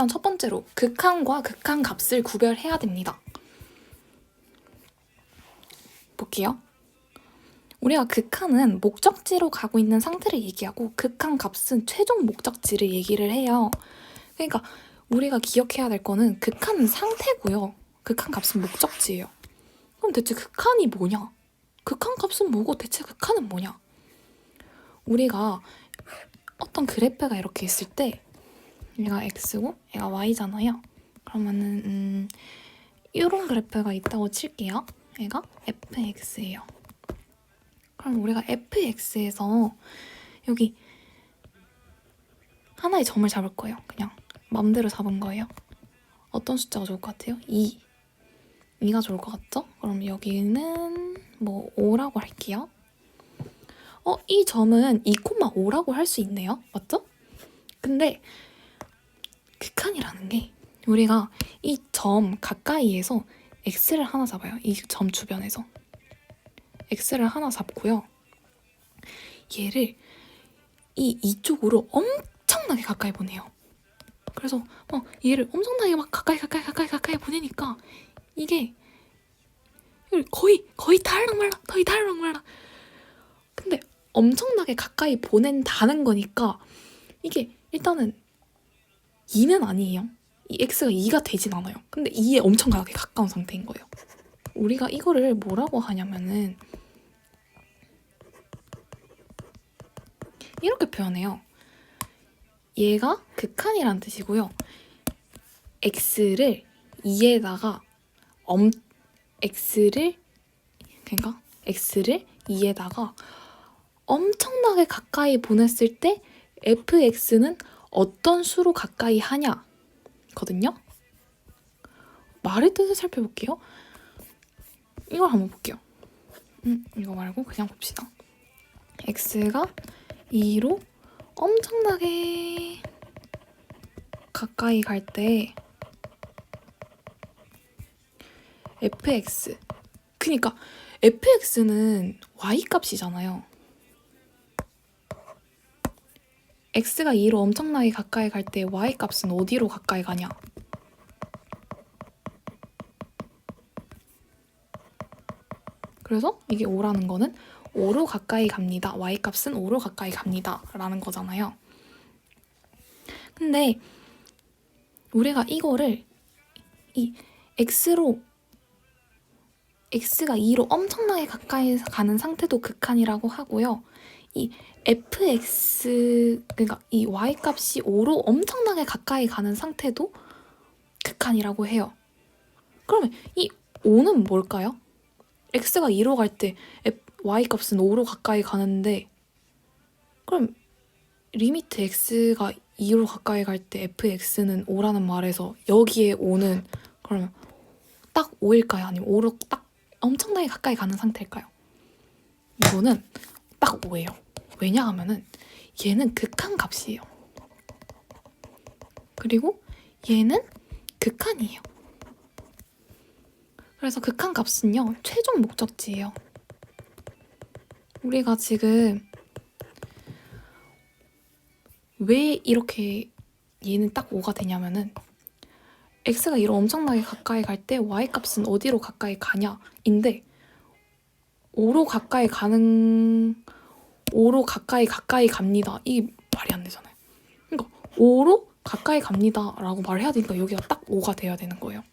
일단 첫 번째로 극한과 극한 값을 구별해야 됩니다. 볼게요. 우리가 극한은 목적지로 가고 있는 상태를 얘기하고 극한 값은 최종 목적지를 얘기를 해요. 그러니까 우리가 기억해야 될 거는 극한은 상태고요. 극한 값은 목적지예요. 그럼 대체 극한이 뭐냐? 극한 값은 뭐고 대체 극한은 뭐냐? 우리가 어떤 그래프가 이렇게 있을 때 얘가 x고 얘가 y잖아요. 그러면은 이런 그래프가 있다고 칠게요. 얘가 fx예요. 그럼 우리가 fx에서 여기 하나의 점을 잡을 거예요. 그냥 맘대로 잡은 거예요. 어떤 숫자가 좋을 것 같아요? 2. 2가 좋을 것 같죠? 그럼 여기는 뭐 5라고 할게요. 이 점은 2,5라고 할 수 있네요. 맞죠? 근데 극한이라는 게 우리가 이 점 가까이에서 x를 하나 잡아요. 이 점 주변에서 x를 하나 잡고요. 얘를 이쪽으로 엄청나게 가까이 보내요. 그래서 얘를 엄청나게 막 가까이 보내니까 이게 거의 닿을락 말락. 근데 엄청나게 가까이 보낸다는 거니까 이게 일단은 2는 아니에요. 이 x가 2가 되진 않아요. 근데 2에 엄청나게 가까운 상태인 거예요. 우리가 이거를 뭐라고 하냐면은 이렇게 표현해요. 얘가 극한이란 뜻이고요. x를 2에다가 x를 2에다가 엄청나게 가까이 보냈을 때 fx는 어떤 수로 가까이 하냐 거든요. 말의 뜻을 살펴볼게요. 이걸 한번 볼게요. 이거 말고 그냥 봅시다. x가 2로 엄청나게 가까이 갈 때 fx 그니까 fx는 y값이잖아요. x가 2로 엄청나게 가까이 갈 때 y값은 어디로 가까이 가냐? 그래서 이게 5라는 거는 5로 가까이 갑니다. y값은 5로 가까이 갑니다. 라는 거잖아요. 근데 우리가 이거를 이 x가 2로 엄청나게 가까이 가는 상태도 극한이라고 하고요. 이 fx 그러니까 이 y값이 5로 엄청나게 가까이 가는 상태도 극한이라고 해요. 그러면 이 5는 뭘까요? x가 2로 갈 때 y값은 5로 가까이 가는데 그럼 리미트 x가 2로 가까이 갈 때 fx는 5라는 말에서 여기에 5는 그러면 딱 5일까요? 아니면 5로 딱 엄청나게 가까이 가는 상태일까요? 이거는 딱 5예요. 왜냐하면은 얘는 극한 값이에요. 그리고 얘는 극한이에요. 그래서 극한 값은요, 최종 목적지예요. 우리가 지금 왜 이렇게 얘는 딱 5가 되냐면은 x가 2로 엄청나게 가까이 갈 때 y값은 어디로 가까이 가냐인데 5로 가까이 갑니다. 이 말이 안 되잖아요. 그러니까 5로 가까이 갑니다 라고 말해야 되니까 여기가 딱 5가 돼야 되는 거예요.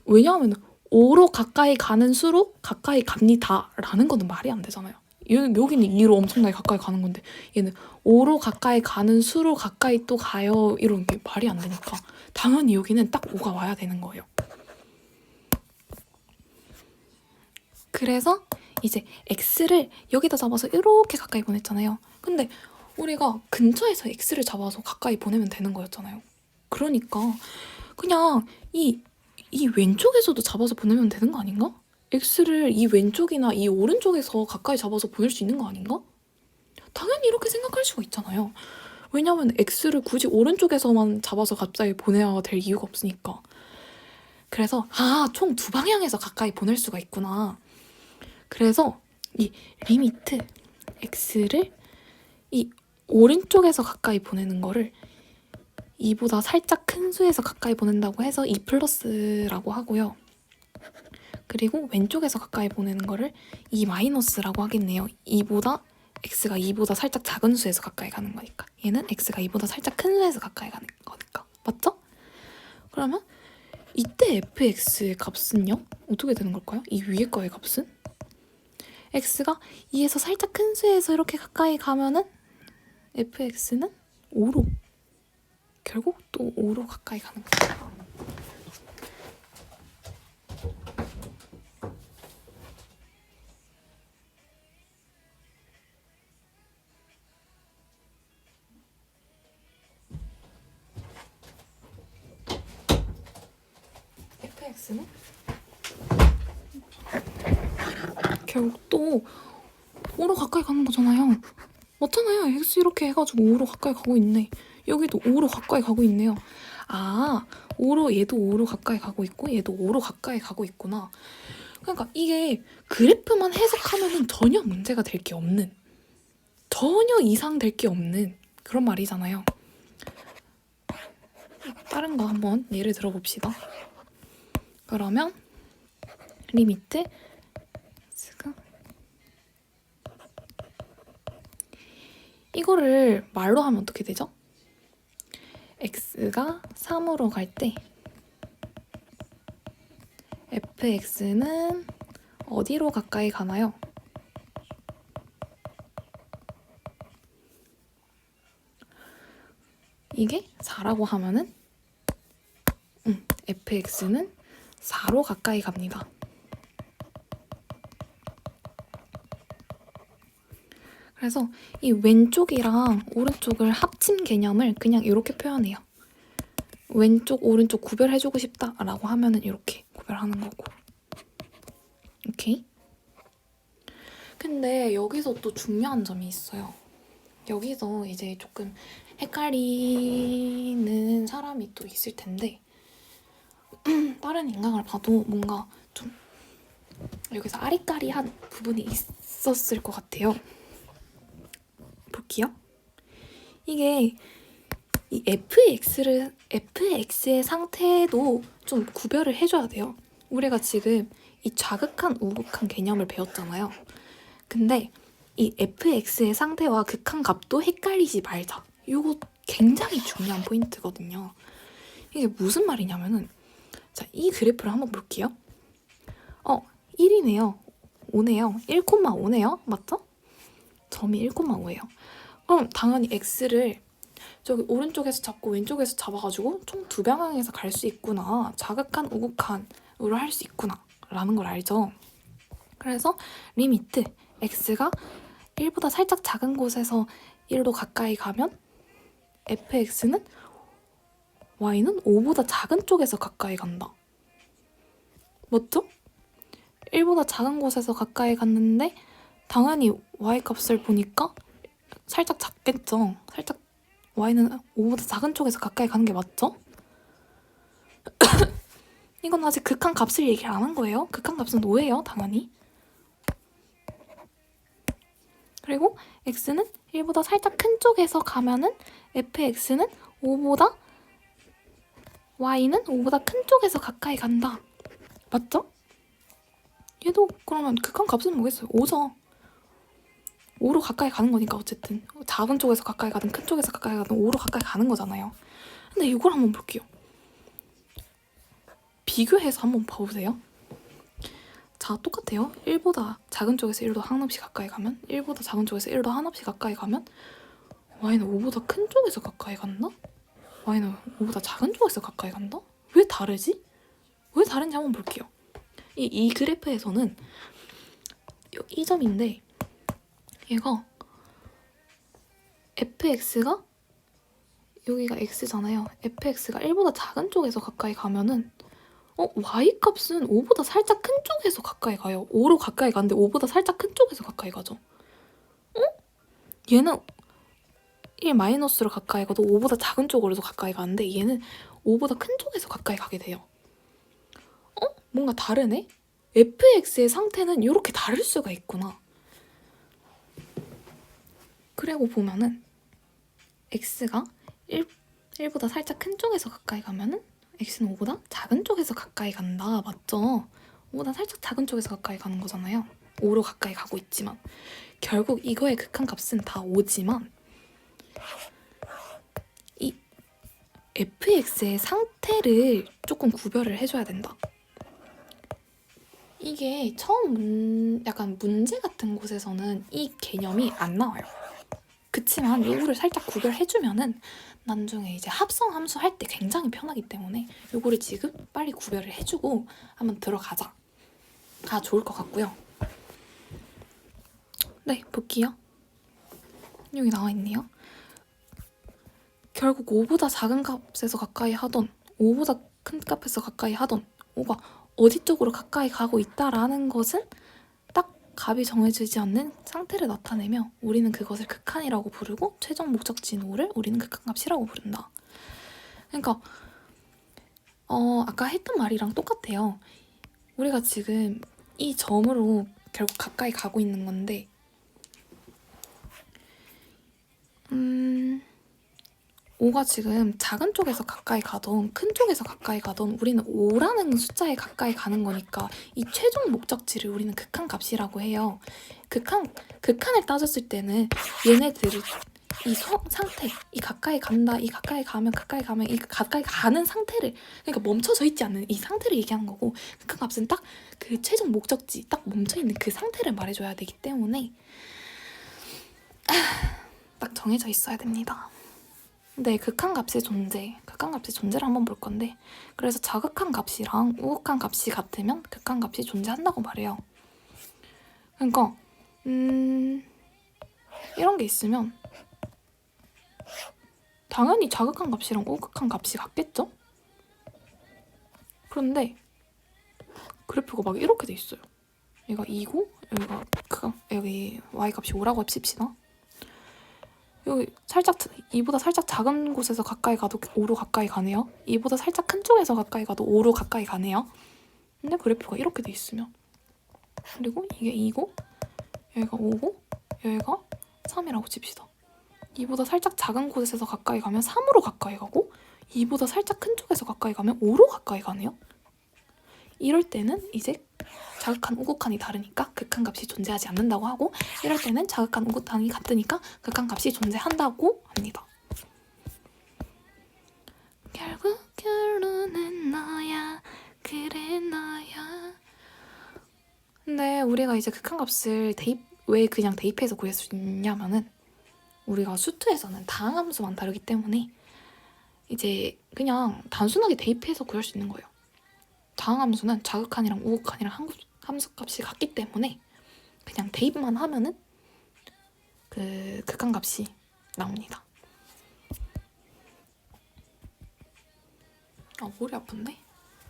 왜냐하면 5로 가까이 가는 수로 가까이 갑니다 라는 거는 말이 안 되잖아요. 여기는 2로 엄청나게 가까이 가는 건데 얘는 5로 가까이 가는 수로 가까이 또 가요 이런 게 말이 안 되니까 당연히 여기는 딱 5가 와야 되는 거예요. 그래서 이제 x를 여기다 잡아서 이렇게 가까이 보냈잖아요. 근데 우리가 근처에서 x를 잡아서 가까이 보내면 되는 거였잖아요. 그러니까 그냥 이 왼쪽에서도 잡아서 보내면 되는 거 아닌가? x를 이 왼쪽이나 이 오른쪽에서 가까이 잡아서 보낼 수 있는 거 아닌가? 당연히 이렇게 생각할 수가 있잖아요. 왜냐면 x를 굳이 오른쪽에서만 잡아서 갑자기 보내야 될 이유가 없으니까. 그래서 총 두 방향에서 가까이 보낼 수가 있구나. 그래서 이 리미트 x를 이 오른쪽에서 가까이 보내는 거를 2보다 살짝 큰 수에서 가까이 보낸다고 해서 2 플러스라고 하고요. 그리고 왼쪽에서 가까이 보내는 거를 2 마이너스라고 하겠네요. x가 2보다 살짝 작은 수에서 가까이 가는 거니까. 얘는 x가 2보다 살짝 큰 수에서 가까이 가는 거니까. 맞죠? 그러면 이때 fx의 값은요? 어떻게 되는 걸까요? 이 위에 거의 값은? x가 2에서 살짝 큰 수에서 이렇게 가까이 가면은 fx는 5로 결국 또 5로 가까이 가는 거예요. fx는 결국 또 5로 가까이 가는 거잖아요. 맞잖아요. x 이렇게 해가지고 5로 가까이 가고 있네. 여기도 5로 가까이 가고 있네요. 아, 5로 얘도 5로 가까이 가고 있고 얘도 5로 가까이 가고 있구나. 그러니까 이게 그래프만 해석하면은 전혀 문제가 될 게 없는, 전혀 이상될 게 없는 그런 말이잖아요. 다른 거 한번 예를 들어봅시다. 그러면 리미트 x가 이거를 말로 하면 어떻게 되죠? x가 3으로 갈 때 fx는 어디로 가까이 가나요? 이게 4라고 하면은 fx는 4로 가까이 갑니다. 그래서 이 왼쪽이랑 오른쪽을 합친 개념을 그냥 이렇게 표현해요. 왼쪽, 오른쪽 구별해주고 싶다라고 하면은 이렇게 구별하는 거고. 오케이? 근데 여기서 또 중요한 점이 있어요. 여기서 이제 조금 헷갈리는 사람이 또 있을 텐데 다른 인강을 봐도 뭔가 좀 여기서 아리까리한 부분이 있었을 것 같아요. 볼게요. 이게 이 fx의 상태도 좀 구별을 해줘야 돼요. 우리가 지금 이 좌극한, 우극한 개념을 배웠잖아요. 근데 이 fx의 상태와 극한 값도 헷갈리지 말자. 이거 굉장히 중요한 포인트거든요. 이게 무슨 말이냐면은 자, 이 그래프를 한번 볼게요. 1이네요. 5네요. 1,5네요. 맞죠? 점이 1,5예요. 그럼 당연히 x를 저기 오른쪽에서 잡고 왼쪽에서 잡아가지고 총 두 방향에서 갈 수 있구나. 좌극한, 우극한으로 할 수 있구나. 라는 걸 알죠. 그래서 리미트 x가 1보다 살짝 작은 곳에서 1로 가까이 가면 fx는 y는 5보다 작은 쪽에서 가까이 간다. 맞죠? 1보다 작은 곳에서 가까이 갔는데 당연히 y값을 보니까 살짝 작겠죠. 살짝 y는 5보다 작은 쪽에서 가까이 가는 게 맞죠? 이건 아직 극한 값을 얘기를 안 한 거예요. 극한 값은 5예요, 당연히. 그리고 x는 1보다 살짝 큰 쪽에서 가면은 fx는 5보다 y는 5보다 큰 쪽에서 가까이 간다. 맞죠? 얘도 그러면 극한 값은 뭐겠어요? 5죠. 5로 가까이 가는 거니까 어쨌든 작은 쪽에서 가까이 가든 큰 쪽에서 가까이 가든 5로 가까이 가는 거잖아요. 근데 이걸 한번 볼게요. 비교해서 한번 봐보세요. 자, 똑같아요. 1보다 작은 쪽에서 1도 한없이 가까이 가면 1보다 작은 쪽에서 1도 한없이 가까이 가면 y는 5보다 큰 쪽에서 가까이 간다? y는 5보다 작은 쪽에서 가까이 간다? 왜 다르지? 왜 다른지 한번 볼게요. 이 그래프에서는 이 점인데 얘가 fx가 여기가 x잖아요. fx가 1보다 작은 쪽에서 가까이 가면은 y값은 5보다 살짝 큰 쪽에서 가까이 가요. 5로 가까이 가는데 5보다 살짝 큰 쪽에서 가까이 가죠. 얘는 1 마이너스로 가까이 가도 5보다 작은 쪽으로도 가까이 가는데 얘는 5보다 큰 쪽에서 가까이 가게 돼요. 뭔가 다르네? fx의 상태는 이렇게 다를 수가 있구나. 그리고 보면은 x가 1보다 살짝 큰 쪽에서 가까이 가면은 x는 5보다 작은 쪽에서 가까이 간다. 맞죠? 5보다 살짝 작은 쪽에서 가까이 가는 거잖아요. 5로 가까이 가고 있지만 결국 이거의 극한값은 다 5지만 이 fx의 상태를 조금 구별을 해줘야 된다. 이게 처음 약간 문제 같은 곳에서는 이 개념이 안 나와요. 그치만 요거를 살짝 구별해주면은 나중에 이제 합성 함수 할 때 굉장히 편하기 때문에 요거를 지금 빨리 구별을 해주고 한번 들어가자. 가 좋을 것 같고요. 네, 볼게요. 여기 나와 있네요. 결국 5보다 작은 값에서 가까이 하던 5보다 큰 값에서 가까이 하던 5가 어디 쪽으로 가까이 가고 있다라는 것은 딱 값이 정해지지 않는 상태를 나타내며 우리는 그것을 극한이라고 부르고 최종 목적지인 5를 우리는 극한값이라고 부른다. 그러니까 아까 했던 말이랑 똑같아요. 우리가 지금 이 점으로 결국 가까이 가고 있는 건데 5가 지금 작은 쪽에서 가까이 가던 큰 쪽에서 가까이 가던 우리는 5라는 숫자에 가까이 가는 거니까 이 최종 목적지를 우리는 극한값이라고 해요. 극한을 따졌을 때는 얘네들이 이 상태, 이 가까이 간다, 이 가까이 가면 이 가까이 가는 상태를, 그러니까 멈춰져 있지 않는 이 상태를 얘기하는 거고, 극한값은 딱 그 최종 목적지, 딱 멈춰 있는 그 상태를 말해줘야 되기 때문에 딱 정해져 있어야 됩니다. 네, 극한값의 존재를 한번 볼 건데, 그래서 자극한 값이랑 우극한 값이 같으면 극한값이 존재한다고 말해요. 그러니까 이런 게 있으면 당연히 자극한 값이랑 우극한 값이 같겠죠? 그런데 그래프가 막 이렇게 돼 있어요. 얘가 2고 여기 y값이 5라고 합시다. 여기 살짝 2보다 살짝 작은 곳에서 가까이 가도 5로 가까이 가네요. 2보다 살짝 큰 쪽에서 가까이 가도 5로 가까이 가네요. 근데 그래프가 이렇게 돼 있으면, 그리고 이게 2고 여기가 5고 여기가 3이라고 칩시다. 2보다 살짝 작은 곳에서 가까이 가면 3으로 가까이 가고 2보다 살짝 큰 쪽에서 가까이 가면 5로 가까이 가네요. 이럴 때는 이제 자극한 우극한이 다르니까 극한값이 존재하지 않는다고 하고, 이럴 때는 자극한 우극한이 같으니까 극한값이 존재한다고 합니다. 결국 결론은 너야, 그래 너야. 근데 우리가 이제 극한값을 왜 그냥 대입해서 구할 수 있냐면은, 우리가 수투에서는 다항함수만 다르기 때문에 이제 그냥 단순하게 대입해서 구할 수 있는 거예요. 다항함수는 자극한이랑 우극한이랑 함수값이 같기 때문에 그냥 대입만 하면은 그 극한값이 나옵니다. 머리 아픈데?